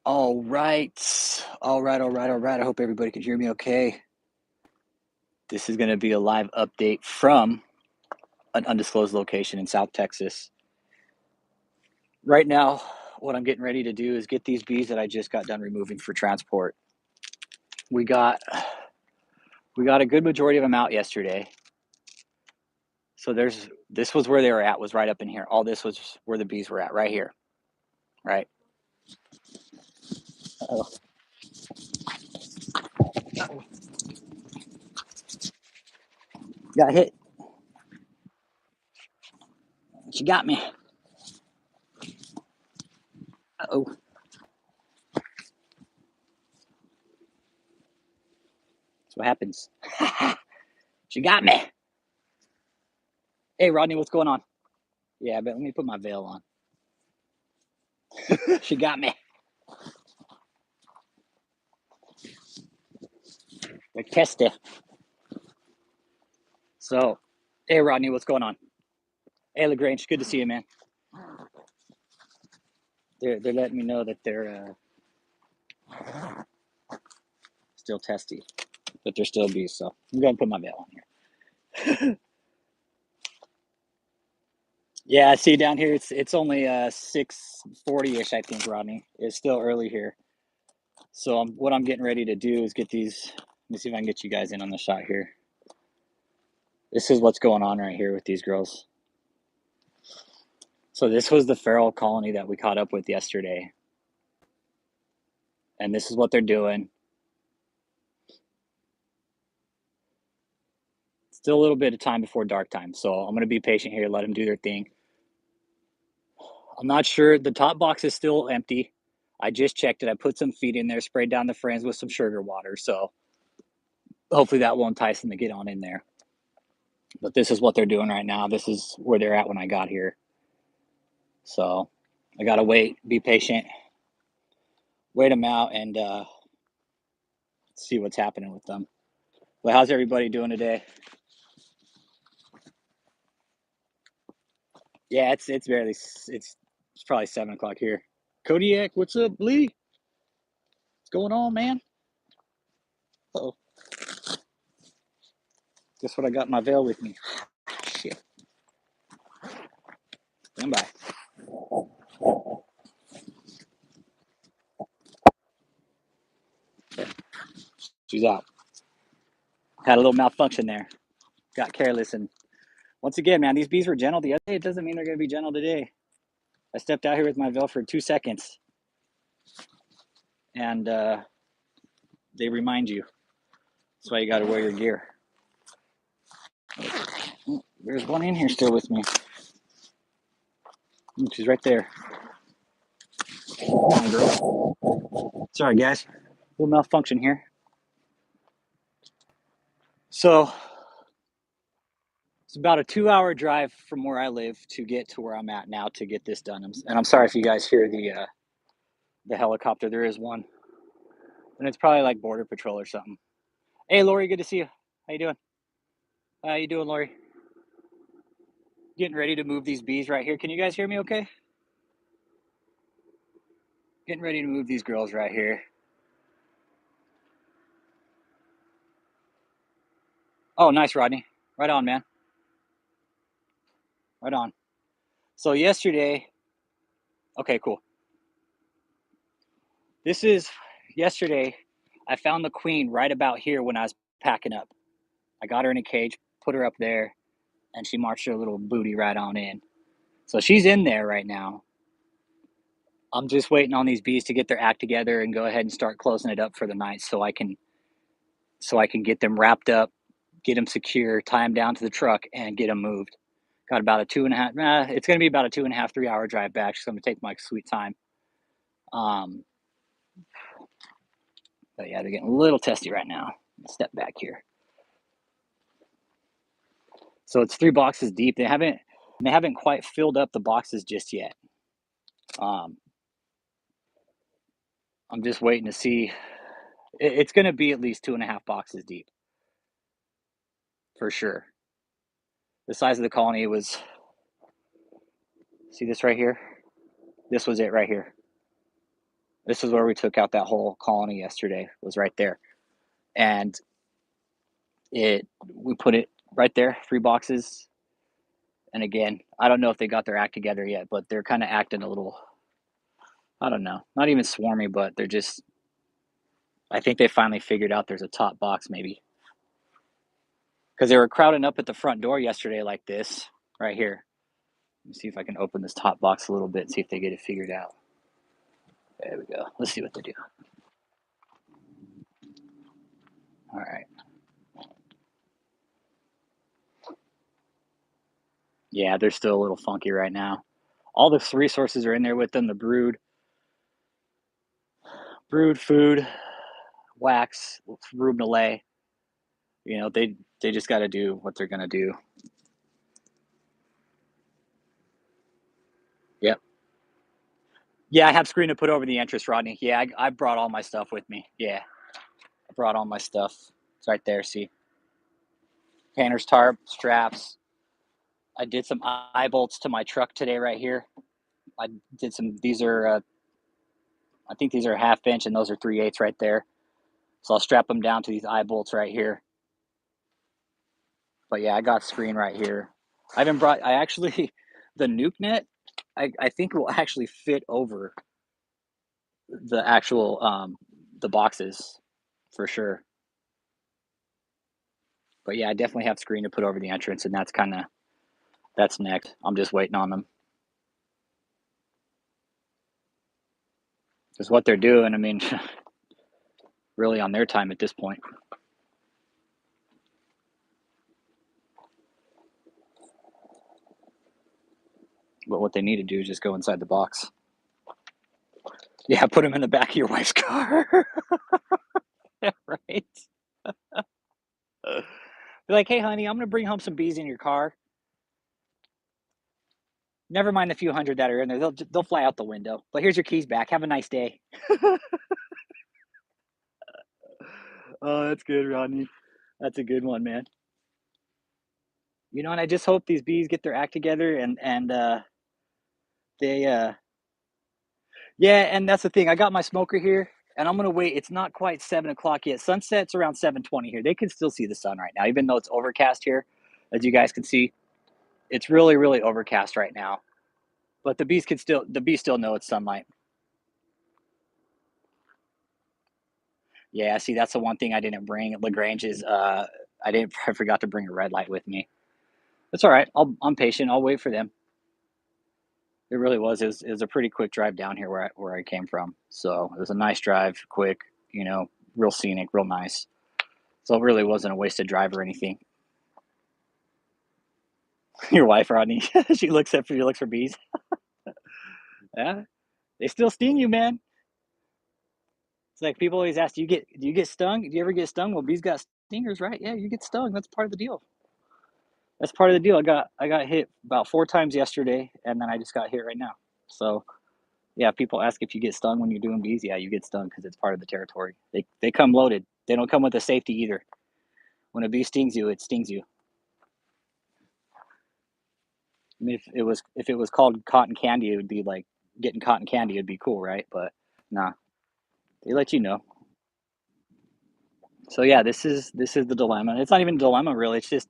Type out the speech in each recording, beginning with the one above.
All right. All right. I hope everybody can hear me okay. This is going to be a live update from an undisclosed location in South Texas. Right now, what I'm getting ready to do is get these bees that I just got done removing for transport. We got a good majority of them out yesterday. So this was where they were at, was right up in here. All this was where the bees were at, right here. Right. Uh-oh. Got hit. She got me. Uh-oh. That's what happens. She got me. Hey, Rodney, what's going on? Yeah, but let me put my veil on. She got me. They're testy. So, hey, Rodney, what's going on? Hey, LaGrange, good to see you, man. They're letting me know that they're still testy, but they're still bees. So I'm gonna put my veil on here. Yeah, see down here, it's only 6:40ish, I think, Rodney. It's still early here. So what I'm getting ready to do is get these. Let me see if I can get you guys in on the shot here. This is what's going on right here with these girls. So this was the feral colony that we caught up with yesterday. And this is what they're doing. Still a little bit of time before dark time, so I'm going to be patient here, let them do their thing. I'm not sure. The top box is still empty. I just checked it. I put some feed in there, sprayed down the frames with some sugar water, so hopefully that will entice them to get on in there. But this is what they're doing right now. This is where they're at when I got here. So I got to wait, be patient, wait them out, and see what's happening with them. But how's everybody doing today? Yeah, it's barely it's probably 7 o'clock here. Kodiak, what's up, Lee? What's going on, man? Oh, guess what? I got my veil with me. Shit. Stand by. She's out. Had a little malfunction there. Got careless, and once again, man, these bees were gentle the other day. It doesn't mean they're going to be gentle today. I stepped out here with my veil for 2 seconds, and they remind you. That's why you got to wear your gear. There's one in here still with me. She's right there. Come on, girl. Sorry, guys. A little malfunction here. So it's about a 2-hour drive from where I live to get to where I'm at now to get this done. And I'm sorry if you guys hear the helicopter. There is one, and it's probably like Border Patrol or something. Hey, Lori, good to see you. How you doing? How you doing, Lori? Getting ready to move these bees right here. Can you guys hear me okay? Getting ready to move these girls right here. Oh, nice, Rodney. Right on, man. Right on. So yesterday, okay, cool. This is yesterday. I found the queen right about here when I was packing up. I got her in a cage, put her up there, and she marched her little booty right on in. So she's in there right now. I'm just waiting on these bees to get their act together and go ahead and start closing it up for the night so I can get them wrapped up, get them secure, tie them down to the truck, and get them moved. Got about a 2.5. It's going to be about a 2.5, 3 hour drive back. So I'm going to take my sweet time. Um, but yeah, they're getting a little testy right now. Step back here. So it's 3 boxes deep. They haven't quite filled up the boxes just yet. Um, I'm just waiting to see. It's going to be at least 2.5 boxes deep for sure. The size of the colony was. See this right here? This was it right here. This is where we took out that whole colony yesterday, was right there. And we put it right there, 3 boxes. And again, I don't know if they got their act together yet, but they're kind of acting a little, I don't know, not even swarmy, but they're just, I think they finally figured out there's a top box maybe. Because they were crowding up at the front door yesterday like this, right here. Let me see if I can open this top box a little bit, see if they get it figured out. There we go. Let's see what they do. All right. Yeah, they're still a little funky right now. All the resources are in there with them, the brood food, wax, room to lay. You know, they just got to do what they're gonna do. Yep. Yeah, I have screen to put over the entrance, Rodney. Yeah, I brought all my stuff with me. Yeah, I brought all my stuff. It's right there. See, painter's tarp, straps. I did some eye bolts to my truck today, right here. I did some. These are, I think these are 1/2 inch, and those are 3/8 right there. So I'll strap them down to these eye bolts right here. But yeah, I got screen right here. I haven't brought. I actually, the nuke net. I think will actually fit over the actual the boxes for sure. But yeah, I definitely have screen to put over the entrance, and that's next. I'm just waiting on them because what they're doing. I mean, really on their time at this point. But what they need to do is just go inside the box. Yeah, put them in the back of your wife's car. Right? Be like, hey, honey, I'm gonna bring home some bees in your car. Never mind the few hundred that are in there; they'll fly out the window. But here's your keys back. Have a nice day. Oh, that's good, Rodney. That's a good one, man. You know, and I just hope these bees get their act together and they yeah, and that's the thing. I got my smoker here, and I'm gonna wait. It's not quite 7 o'clock yet. Sunset's around 7:20 here. They can still see the sun right now, even though it's overcast here, as you guys can see. It's really, really overcast right now. But the bees still know it's sunlight. Yeah, see, that's the one thing I didn't bring. Lagrange is I forgot to bring a red light with me. It's all right. I'm patient. I'll wait for them. It really was. It was a pretty quick drive down here where I came from. So it was a nice drive, quick, you know, real scenic, real nice. So it really wasn't a wasted drive or anything. Your wife, Rodney, she looks for bees. Yeah, they still sting you, man. It's like people always ask, do you get stung? Do you ever get stung? Well, bees got stingers, right? Yeah, you get stung. That's part of the deal. That's part of the deal. I got hit about 4 times yesterday, and then I just got hit right now. So yeah, people ask if you get stung when you're doing bees. Yeah, you get stung because it's part of the territory. They come loaded. They don't come with a safety either. When a bee stings you, it stings you. I mean, if it was called cotton candy, it would be like getting cotton candy. It'd be cool, right? But nah, they let you know. So yeah, this is the dilemma. It's not even a dilemma really. It's just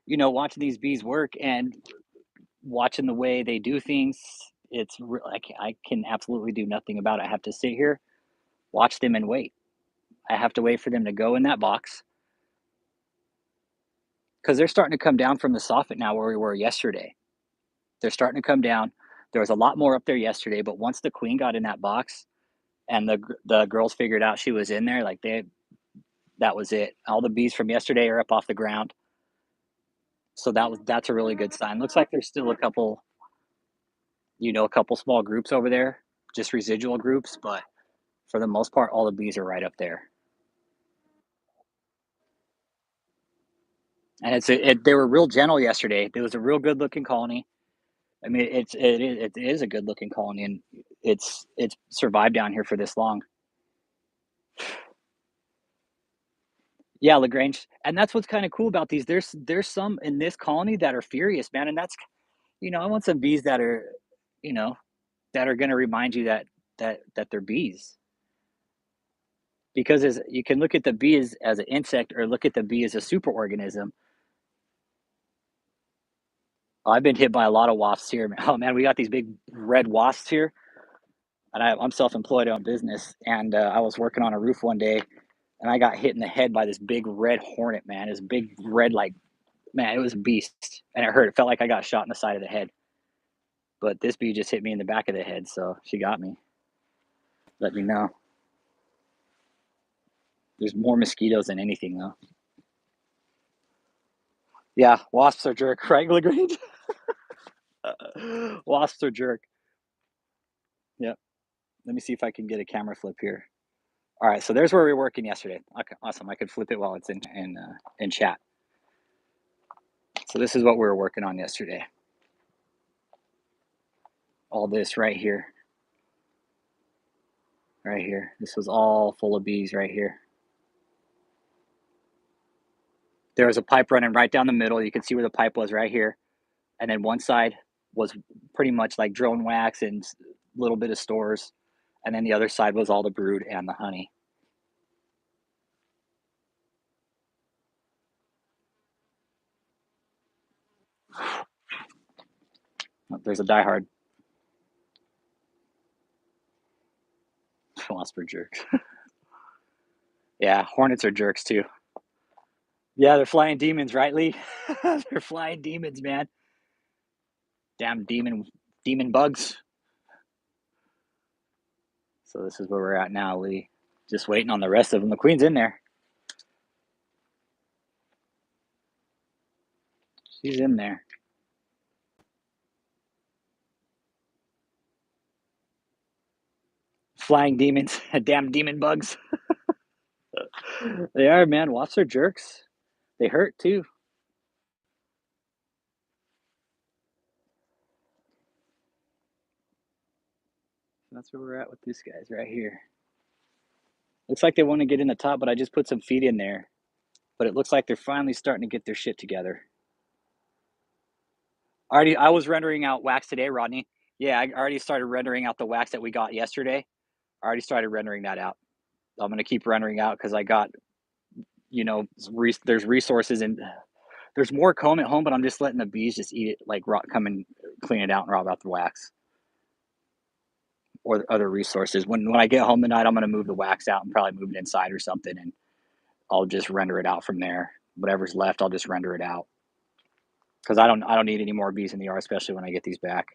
watching these bees work and watching the way they do things. I can absolutely do nothing about it. I have to sit here, watch them, and wait. I have to wait for them to go in that box because they're starting to come down from the soffit now where we were yesterday. They're starting to come down. There was a lot more up there yesterday, but once the queen got in that box and the girls figured out she was in there, like that was it. All the bees from yesterday are up off the ground. So that's a really good sign. Looks like there's still a couple small groups over there, just residual groups, but for the most part, all the bees are right up there. And they were real gentle yesterday. It was a real good looking colony. I mean, it is a good looking colony, and it's survived down here for this long. Yeah, Lagrange, and that's what's kind of cool about these. There's some in this colony that are furious, man, and I want some bees that are, you know, that are going to remind you that that they're bees. Because as you can look at the bee as an insect or look at the bee as a superorganism. I've been hit by a lot of wasps here. Oh man, we got these big red wasps here, and I'm self-employed on business, and I was working on a roof one day, and I got hit in the head by this big red hornet, man. This big red, like, man, it was a beast, and it hurt. It felt like I got shot in the side of the head. But this bee just hit me in the back of the head, so she got me. Let me know. There's more mosquitoes than anything, though. Yeah, wasps are jerk, right, Lagrange? Wasps are jerk. Yep. Let me see if I can get a camera flip here. All right, so there's where we were working yesterday. Okay, awesome. I could flip it while it's in chat. So this is what we were working on yesterday. All this right here. Right here. This was all full of bees right here. There was a pipe running right down the middle. You can see where the pipe was right here. And then one side was pretty much like drone wax and a little bit of stores. And then the other side was all the brood and the honey. Oh, there's a diehard. Wasps are jerks. Yeah, hornets are jerks too. Yeah, they're flying demons, right, Lee? They're flying demons, man. Damn demon bugs. So this is where we're at now, Lee. Just waiting on the rest of them. The queen's in there. She's in there. Flying demons. Damn demon bugs. They are, man. Wasps are jerks. They hurt too. That's where we're at with these guys right here. Looks like they want to get in the top, but I just put some feed in there. But it looks like they're finally starting to get their shit together. I was rendering out wax today, Rodney. Yeah, I already started rendering out the wax that we got yesterday. I already started rendering that out. I'm going to keep rendering out because I got, there's resources and there's more comb at home, but I'm just letting the bees just eat it, like come and clean it out and rob out the wax or the other resources. When I get home tonight, I'm going to move the wax out and probably move it inside or something, and I'll just render it out from there. Whatever's left, I'll just render it out because I don't need any more bees in the yard, especially when I get these back.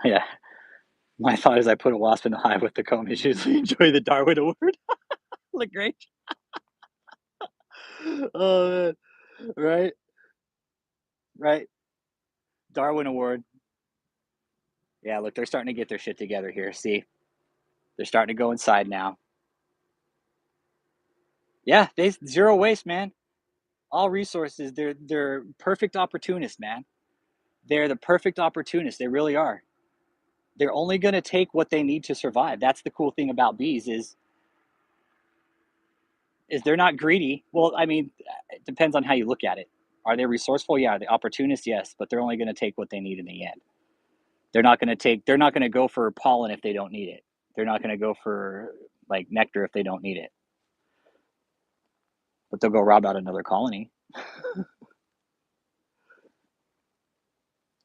Yeah. My thought is I put a wasp in the hive with the comb issues. Enjoy the Darwin Award. Look great. Oh man. Right? Right. Darwin Award. Yeah, look, they're starting to get their shit together here. See? They're starting to go inside now. Yeah, they zero waste, man. All resources. They're perfect opportunists, man. They're the perfect opportunists. They really are. They're only going to take what they need to survive. That's the cool thing about bees is they're not greedy. Well, I mean, it depends on how you look at it. Are they resourceful? Yeah. Are they opportunists? Yes. But they're only going to take what they need in the end. They're not going to go for pollen if they don't need it. They're not going to go for like nectar if they don't need it. But they'll go rob out another colony.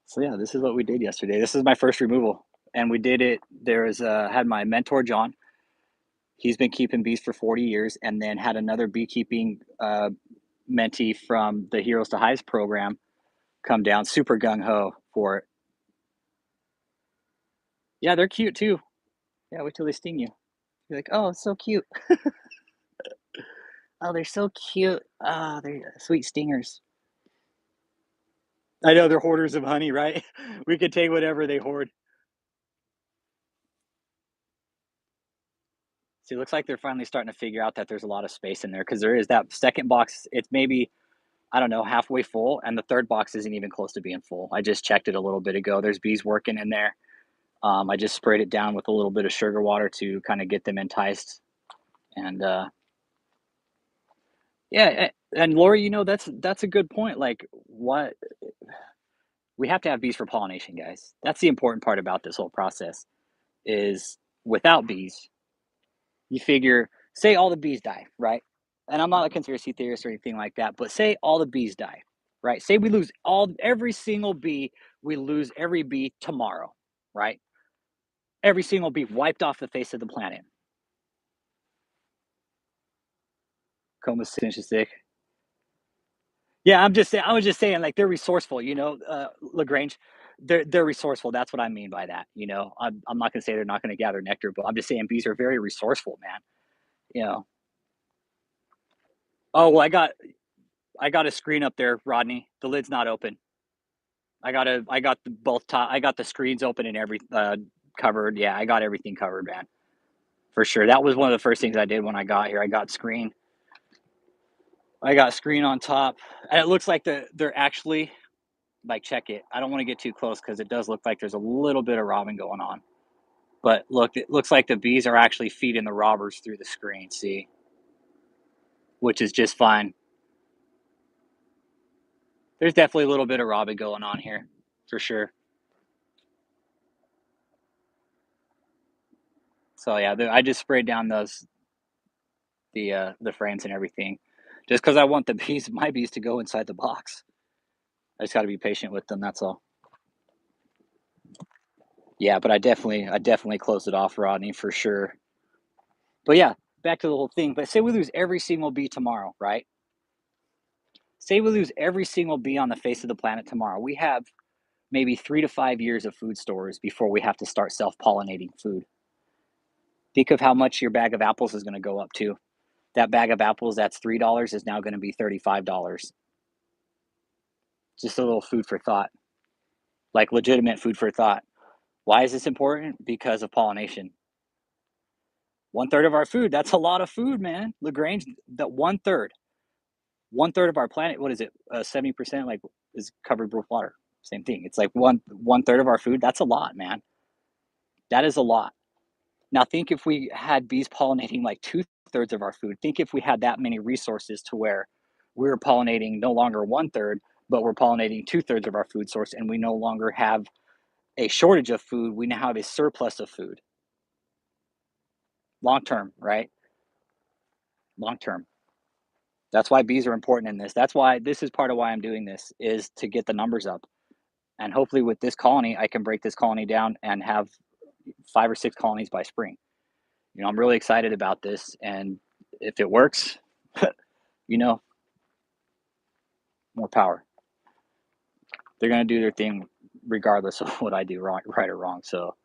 So yeah, this is what we did yesterday. This is my first removal, and we did it. Had my mentor John. He's been keeping bees for 40 years, and then had another beekeeping mentee from the Heroes to Hives program come down, super gung ho for it. Yeah, they're cute too. Yeah, wait till they sting you. You're like, oh, it's so cute. Oh, they're so cute. Ah, oh, they're sweet stingers. I know they're hoarders of honey, right? We could take whatever they hoard. See, it looks like they're finally starting to figure out that there's a lot of space in there because there is that second box. It's maybe, I don't know, halfway full, and the third box isn't even close to being full. I just checked it a little bit ago. There's bees working in there. I just sprayed it down with a little bit of sugar water to kind of get them enticed. And yeah, and Lori, that's a good point. Like, what? we have to have bees for pollination, guys. That's the important part about this whole process is without bees, you figure, say all the bees die, right? And I'm not a conspiracy theorist or anything like that, but say all the bees die, right? Say we lose every single bee, we lose every bee tomorrow, right? Every single bee wiped off the face of the planet. Coma 6 inches thick. Yeah, I'm just saying. I was just saying, like they're resourceful, Lagrange. They're resourceful. That's what I mean by that. I'm not gonna say they're not gonna gather nectar, but I'm just saying bees are very resourceful, man. You know. Oh well, I got a screen up there, Rodney. The lid's not open. I got the screens open and covered. Yeah, I got everything covered, man. For sure. That was one of the first things I did when I got here. I got screen on top, and it looks like they're actually like check it. I don't want to get too close because it does look like there's a little bit of robbing going on. But look, it looks like the bees are actually feeding the robbers through the screen. See, which is just fine. There's definitely a little bit of robbing going on here, for sure. So yeah, I just sprayed down the frames and everything, just because I want my bees, to go inside the box. I just got to be patient with them. That's all. Yeah, but I definitely closed it off, Rodney, for sure. But yeah, back to the whole thing. But say we lose every single bee tomorrow, right? Say we lose every single bee on the face of the planet tomorrow. We have maybe 3 to 5 years of food stores before we have to start self pollinating food. Think of how much your bag of apples is going to go up to. That bag of apples that's $3 is now going to be $35. Just a little food for thought, like legitimate food for thought. Why is this important? Because of pollination. One third of our food, that's a lot of food, man. Lagrange, that one third of our planet, what is it? 70% like is covered with water. Same thing. It's like one third of our food. That's a lot, man. That is a lot. Now think if we had bees pollinating like 2/3 of our food. Think if we had that many resources to where we're pollinating no longer one third, but we're pollinating 2/3 of our food source, and we no longer have a shortage of food. We now have a surplus of food. Long term, right? Long term. That's why bees are important in this. That's why this is part of why I'm doing this is to get the numbers up. And hopefully with this colony, I can break this colony down and have 5 or 6 colonies by spring. I'm really excited about this. And if it works, you know, more power. They're going to do their thing regardless of what I do wrong, right or wrong. So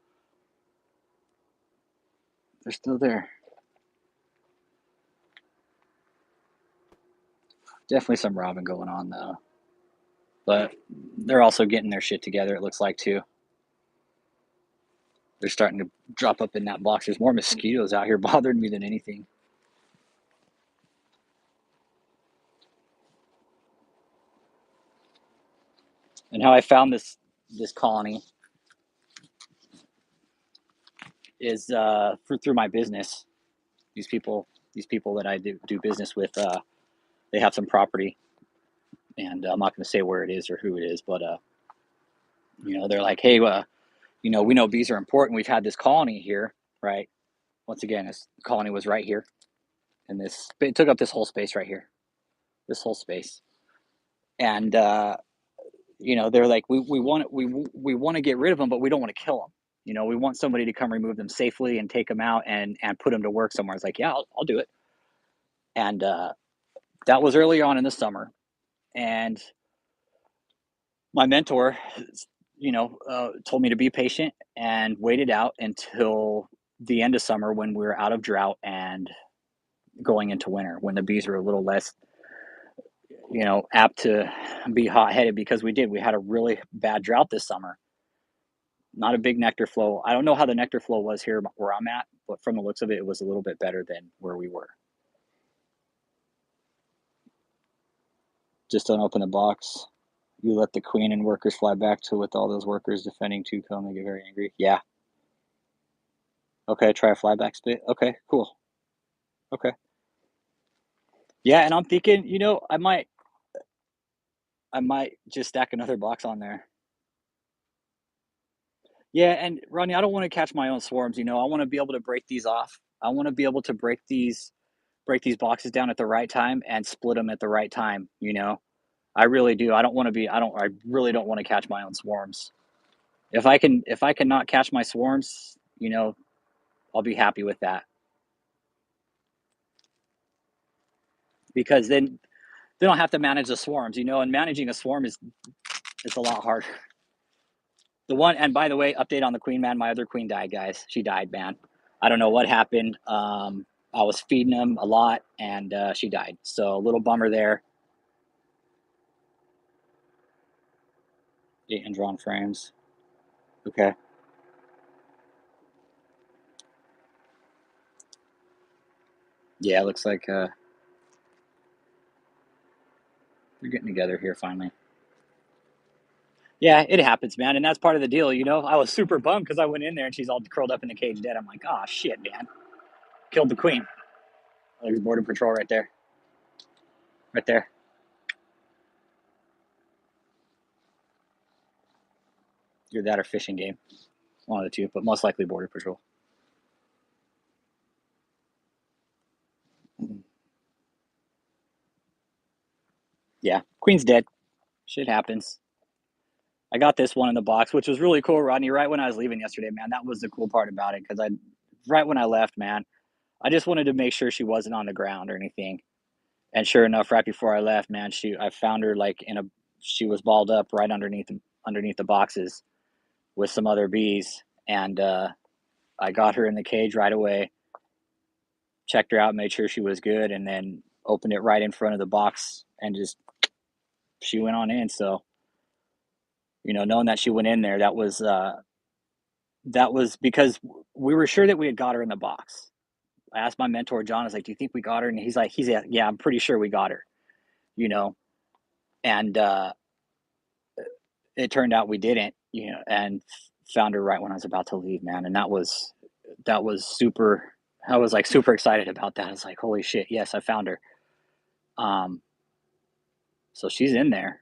they're still there. Definitely some robbing going on though. But they're also getting their shit together, it looks like too. They're starting to drop up in that box. There's more mosquitoes out here bothering me than anything. And how I found this colony is through my business. These people these people that I do business with, they have some property, and I'm not going to say where it is or who it is, but they're like, hey, we know bees are important. We've had this colony here, right? Once again, this colony was right here, and it took up this whole space right here, this whole space, and they're like, we want to get rid of them, but we don't want to kill them. We want somebody to come remove them safely and take them out and put them to work somewhere. It's like, yeah, I'll do it. And that was early on in the summer, and my mentor, told me to be patient and wait it out until the end of summer when we were out of drought and going into winter, when the bees are a little less, apt to be hot headed, because we had a really bad drought this summer. Not a big nectar flow. I don't know how the nectar flow was here where I'm at, but from the looks of it, it was a little bit better than where we were. Just don't open the box. You let the queen and workers fly back to with all those workers defending Tucumb. They get very angry. Yeah. Okay, try a flyback spit. Okay, cool. Okay. Yeah, and I'm thinking, I might just stack another box on there. Yeah, and Rodney, I don't want to catch my own swarms. I want to be able to break these off. I want to be able to break these boxes down at the right time and split them at the right time. I really do. I don't want to be. I really don't want to catch my own swarms. If I can not catch my swarms, I'll be happy with that because then they don't have to manage the swarms. And managing a swarm is it's a lot harder. And by the way, update on the queen, man. My other queen died, guys. She died, man. I don't know what happened. I was feeding them a lot, and she died. So a little bummer there. 8 drawn frames. Okay. Yeah, it looks like they're getting together here finally. Yeah, it happens, man, and that's part of the deal. I was super bummed because I went in there and she's all curled up in the cage dead. I'm like, oh shit, man, killed the queen. There's border patrol right there, right there. Either that or fishing game, one of the two, but most likely border patrol. Yeah, queen's dead. Shit happens. I got this one in the box, which was really cool, Rodney. Right when I was leaving yesterday, man, that was the cool part about it because right when I left, man, I just wanted to make sure she wasn't on the ground or anything. And sure enough, right before I left, man, I found her like she was balled up right underneath the boxes with some other bees, and I got her in the cage right away, checked her out, made sure she was good, and then opened it right in front of the box, and just she went on in. So knowing that she went in there, that was because we were sure that we had got her in the box. I asked my mentor John, I was like, "Do you think we got her?" And he's like, "Yeah, I'm pretty sure we got her." You know, and it turned out we didn't. And found her right when I was about to leave, man. And that was super. I was like super excited about that. I was like, "Holy shit, yes, I found her." Um, so she's in there.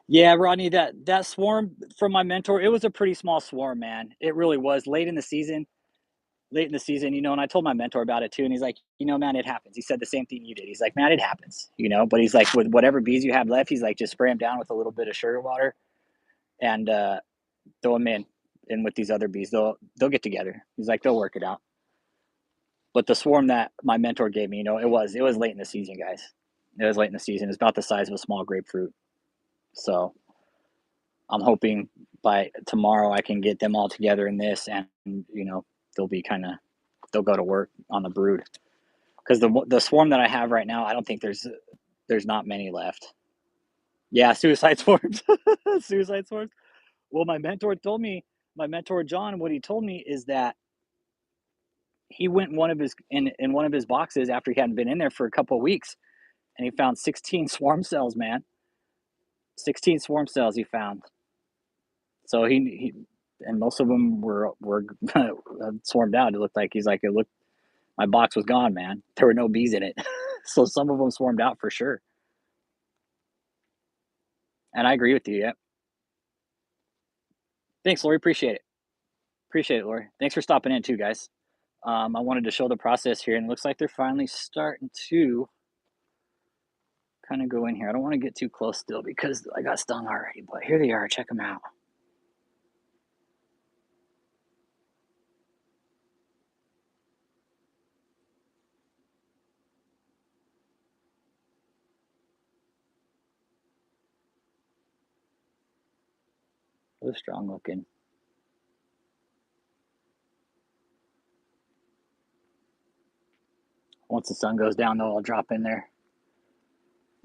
Yeah, Rodney, that swarm from my mentor, it was a pretty small swarm, man. It really was late in the season, and I told my mentor about it too, and he's like, man, it happens. He said the same thing you did. He's like, man, it happens. But he's like, with whatever bees you have left, he's like, just spray them down with a little bit of sugar water and throw them in with these other bees. They'll get together. He's like, they'll work it out. But the swarm that my mentor gave me, it was late in the season, guys. It was late in the season. It's about the size of a small grapefruit. So I'm hoping by tomorrow I can get them all together in this, and they'll be they'll go to work on the brood because the swarm that I have right now, I don't think there's not many left. Yeah, suicide swarms, suicide swarms. Well, my mentor John, what he told me is that he went in one of his boxes after he hadn't been in there for a couple of weeks, and he found 16 swarm cells, man. 16 swarm cells he found. So he and most of them were swarmed out. It looked like my box was gone, man. There were no bees in it. So some of them swarmed out for sure. And I agree with you. Yeah. Thanks, Lori. Appreciate it. Appreciate it, Lori. Thanks for stopping in too, guys. I wanted to show the process here, and it looks like they're finally starting to kind of go in here. I don't want to get too close still because I got stung already, but here they are. Check them out. They're strong looking. Once the sun goes down, though, I'll drop in there.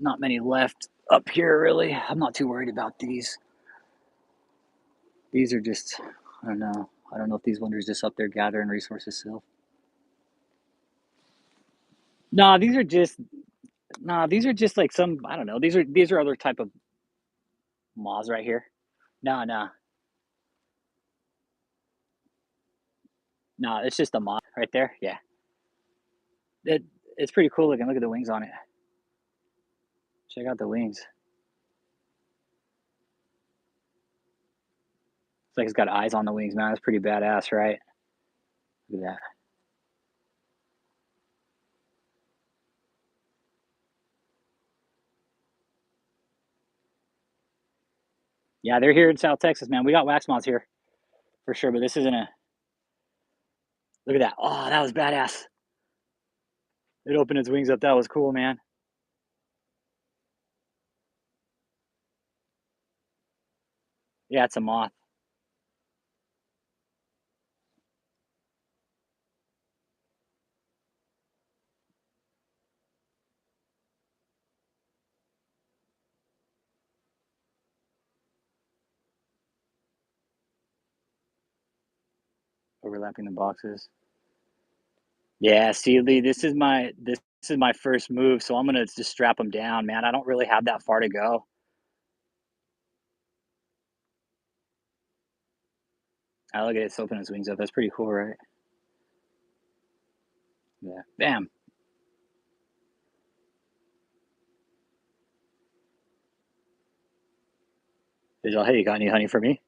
Not many left up here, really. I'm not too worried about these. These are just, I don't know. I don't know if these ones are just up there gathering resources still. Nah, these are just like some, I don't know. These are other type of moths right here. Nah, nah, nah. It's just a moth right there. Yeah, it it's pretty cool looking. Look at the wings on it. Check out the wings. like it's got eyes on the wings, man. That's pretty badass, right? Look at that. Yeah, they're here in South Texas, man. We got wax moths here for sure, but this isn't a. Look at that. Oh, that was badass. It opened its wings up. That was cool, man. Yeah, it's a moth. Overlapping the boxes. Yeah, see, Lee, this is my first move, so I'm gonna just strap them down, man. I don't really have that far to go. I look at it open its wings up. That's pretty cool, right? Yeah. Bam. He's all, hey, you got any honey for me?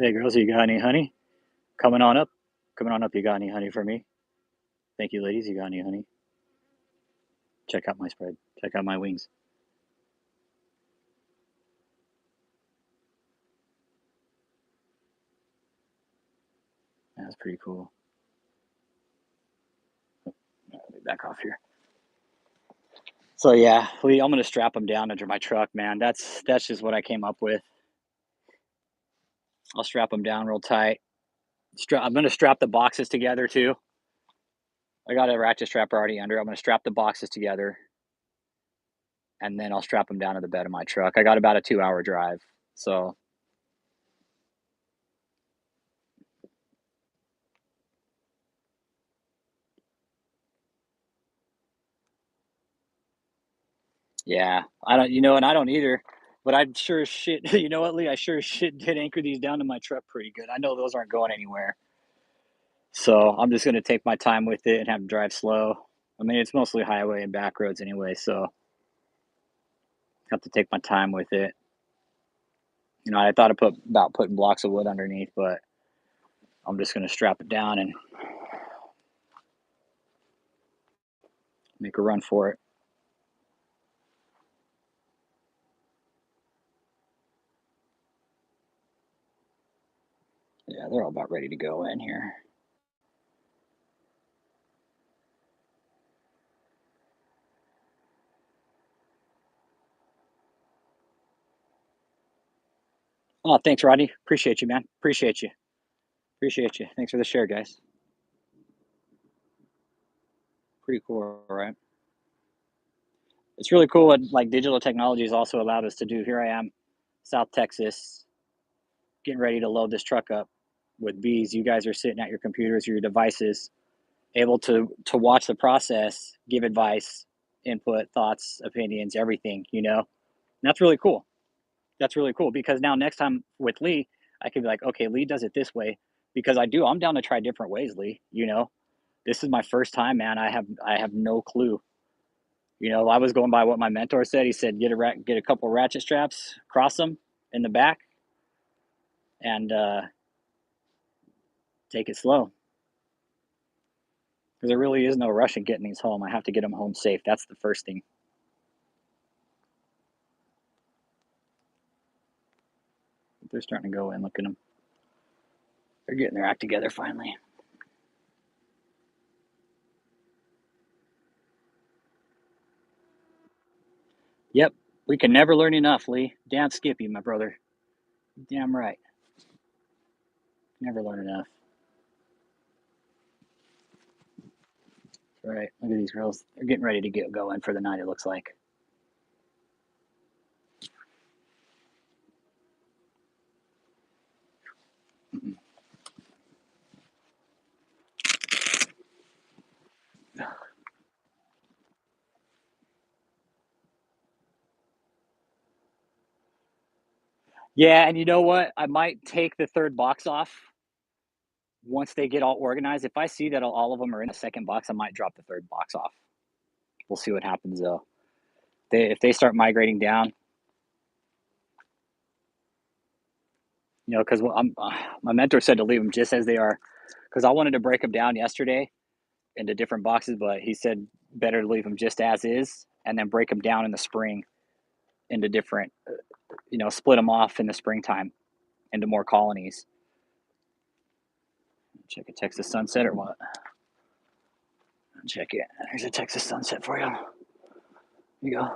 Hey, girls, you got any honey? Coming on up. Coming on up. You got any honey for me? Thank you, ladies. You got any honey? Check out my spread. Check out my wings. That's pretty cool. Let me back off here. So yeah, Lee, I'm gonna strap them down under my truck, man. That's just what I came up with. I'll strap them down real tight. I'm gonna strap the boxes together too. I got a ratchet strap already under. I'm gonna strap the boxes together, and then I'll strap them down to the bed of my truck. I got about a 2-hour drive, so yeah. I don't, and I don't either. But I sure as shit, you know what, Lee? I sure as shit did anchor these down to my truck pretty good. I know those aren't going anywhere. So I'm just going to take my time with it and have to drive slow. I mean, it's mostly highway and back roads anyway, so I have to take my time with it. I thought about putting blocks of wood underneath, but I'm just going to strap it down and make a run for it. Yeah, they're all about ready to go in here. Oh, thanks, Rodney. Appreciate you, man. Appreciate you. Appreciate you. Thanks for the share, guys. Pretty cool, right? It's really cool what like digital technology has also allowed us to do. Here I am, South Texas, getting ready to load this truck up with bees. You guys are sitting at your computers, your devices, able to watch the process, give advice, input, thoughts, opinions, everything. And that's really cool. That's really cool because now next time with Lee, I could be like, okay, Lee does it this way because I do. I'm down to try different ways, Lee. This is my first time, man. I have no clue. I was going by what my mentor said. He said get a couple ratchet straps, cross them in the back, and take it slow. Because there really is no rush in getting these home. I have to get them home safe. That's the first thing. They're starting to go in. Look at them. They're getting their act together finally. Yep. We can never learn enough, Lee. Damn Skippy, my brother. Damn right. Never learn enough. All right. Look at these girls. They're getting ready to get going for the night, it looks like. Yeah, and you know what? I might take the third box off once they get all organized. If I see that all of them are in the second box, I might drop the third box off. We'll see what happens though. If they start migrating down, You know, because my mentor said to leave them just as they are, because I wanted to break them down yesterday into different boxes, but he said better to leave them just as is and then break them down in the spring into different, you know, split them off in the springtime into more colonies. Check a Texas sunset or what? Check it. There's a Texas sunset for you. Here you go.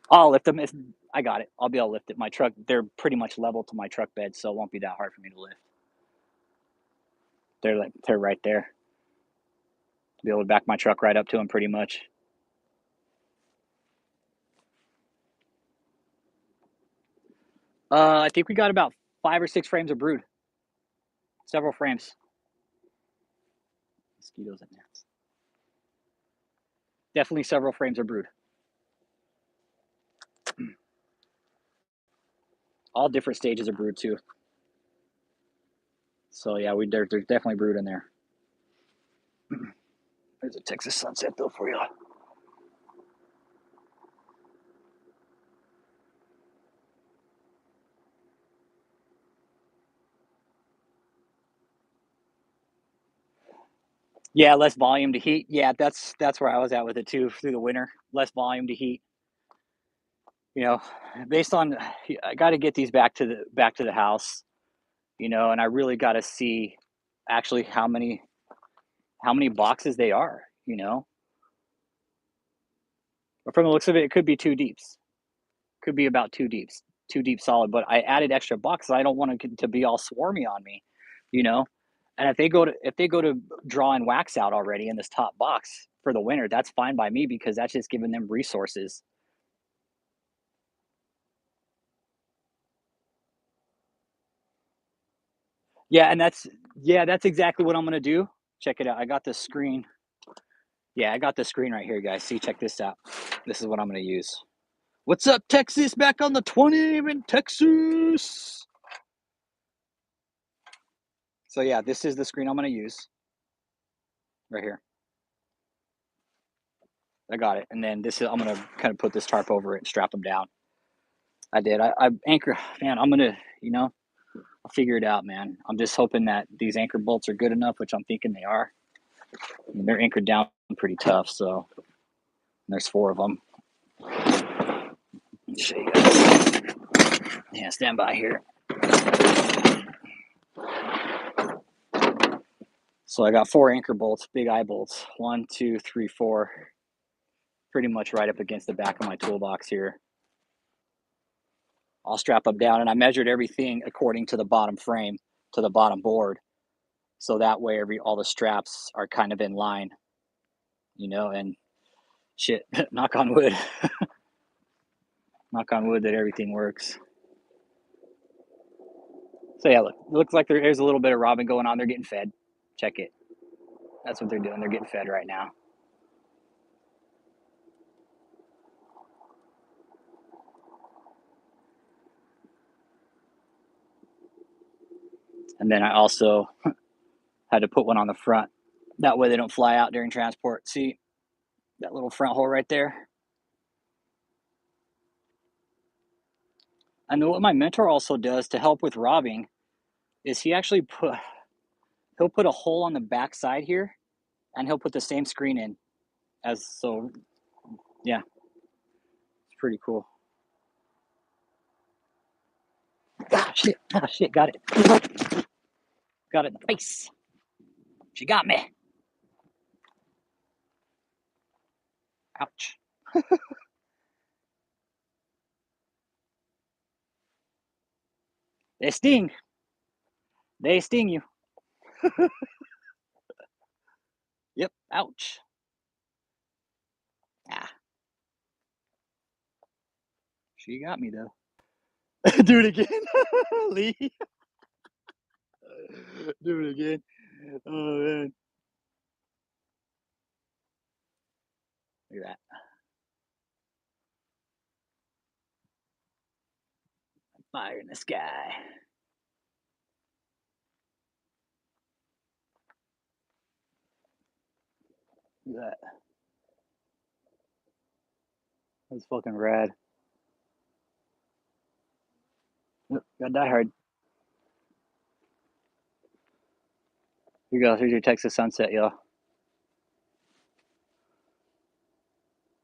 I'll lift them. I got it. I'll be able to lift it. My truck, they're pretty much level to my truck bed, so it won't be that hard for me to lift. They're right there. Be able to back my truck right up to them pretty much. I think we got about 5 or 6 frames of brood. Several frames. Mosquitoes and gnats. Definitely several frames of brood. All different stages of brood too. So yeah, there's definitely brood in there. There's a Texas sunset though for you. Yeah, less volume to heat. Yeah, that's where I was at with it too through the winter. Less volume to heat. You know, based on I got to get these back to the house. You know, and I really got to see actually how many boxes they are. You know, but from the looks of it, it could be 2 deeps. Could be about 2 deeps, 2 deep solid. But I added extra boxes. I don't want to be all swarmy on me. You know, and if they go to draw and wax out already in this top box for the winter, that's fine by me because that's just giving them resources. Yeah, and that's exactly what I'm gonna do. Check it out. I got the screen. Yeah, I got the screen right here, guys. See, check this out. This is what I'm gonna use. What's up, Texas? Back on the 20 in Texas. So yeah, this is the screen I'm gonna use right here. I got it, and then I'm gonna kind of put this tarp over it and strap them down. I did. I anchor. Man, I'm gonna. I'll figure it out, man. I'm just hoping that these anchor bolts are good enough, which I'm thinking they are. I mean, they're anchored down pretty tough, so there's 4 of them. Show you guys. Yeah, stand by here. So I got 4 anchor bolts, big eye bolts. 1, 2, 3, 4. Pretty much right up against the back of my toolbox here. I'll strap them down, and I measured everything according to the bottom frame, to the bottom board, so that way all the straps are kind of in line, and shit, knock on wood, knock on wood that everything works. So yeah, look, it looks like there's a little bit of robbing going on. They're getting fed. Check it. That's what they're doing. They're getting fed right now. And then I also had to put one on the front. That way they don't fly out during transport. See that little front hole right there? And what my mentor also does to help with robbing is he'll put a hole on the back side here, and he'll put the same screen in yeah, it's pretty cool. Ah shit, got it. Got it in the face. She got me. Ouch. They sting. They sting you. Yep. Ouch. Ah, she got me though. Do it again. Lee. Do it again. Oh man. Look at that. Fire in the sky. Look at that. That's fucking rad. Got Die Hard. Here you go. Here's your Texas sunset, yo.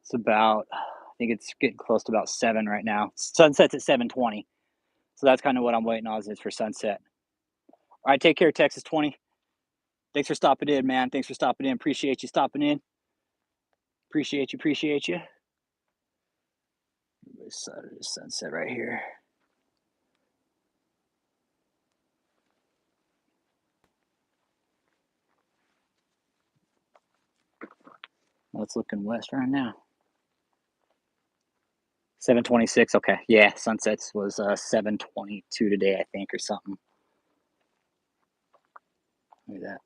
It's about, I think it's getting close to about 7 right now. Sunset's at 7:20. So that's kind of what I'm waiting on is for sunset. All right, take care, Texas 20. Thanks for stopping in, man. Thanks for stopping in. Appreciate you stopping in. Appreciate you. Appreciate you. Sunset right here. Well, it's looking west right now. 7:26. Okay, yeah. Sunsets was 7:22 today, I think, or something. Look at that.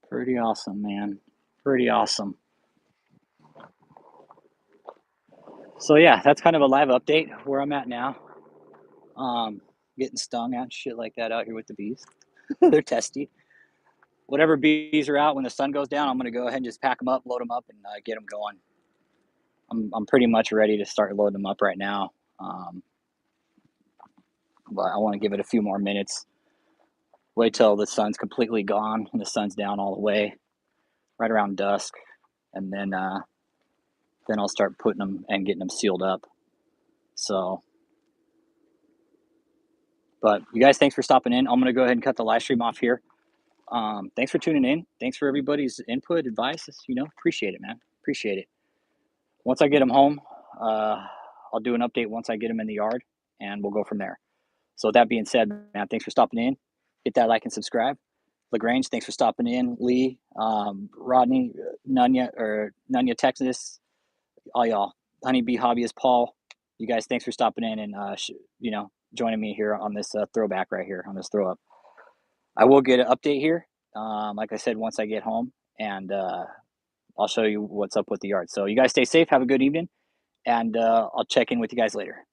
Pretty awesome, man. Pretty awesome. So yeah, that's kind of a live update where I'm at now. Getting stung out, shit like that out here with the bees. They're testy. Whatever bees are out when the sun goes down, I'm gonna go ahead and just pack them up, load them up, and get them going. I'm pretty much ready to start loading them up right now. But I want to give it a few more minutes. Wait till the sun's completely gone and the sun's down all the way, right around dusk, and then I'll start putting them and getting them sealed up. So, but you guys, thanks for stopping in. I'm gonna go ahead and cut the live stream off here. Thanks for tuning in. Thanks for everybody's input, advice. Appreciate it, man. Appreciate it. Once I get them home, I'll do an update once I get them in the yard, and we'll go from there. So with that being said, man, thanks for stopping in. Hit that like and subscribe. LaGrange, thanks for stopping in. Lee, Rodney, Nunya, Texas, all y'all. Honeybee Hobbyist, Paul. You guys, thanks for stopping in and joining me here on this throwback right here on this throw up. I will get an update here. Like I said, once I get home, and I'll show you what's up with the yard. So you guys stay safe. Have a good evening, and I'll check in with you guys later.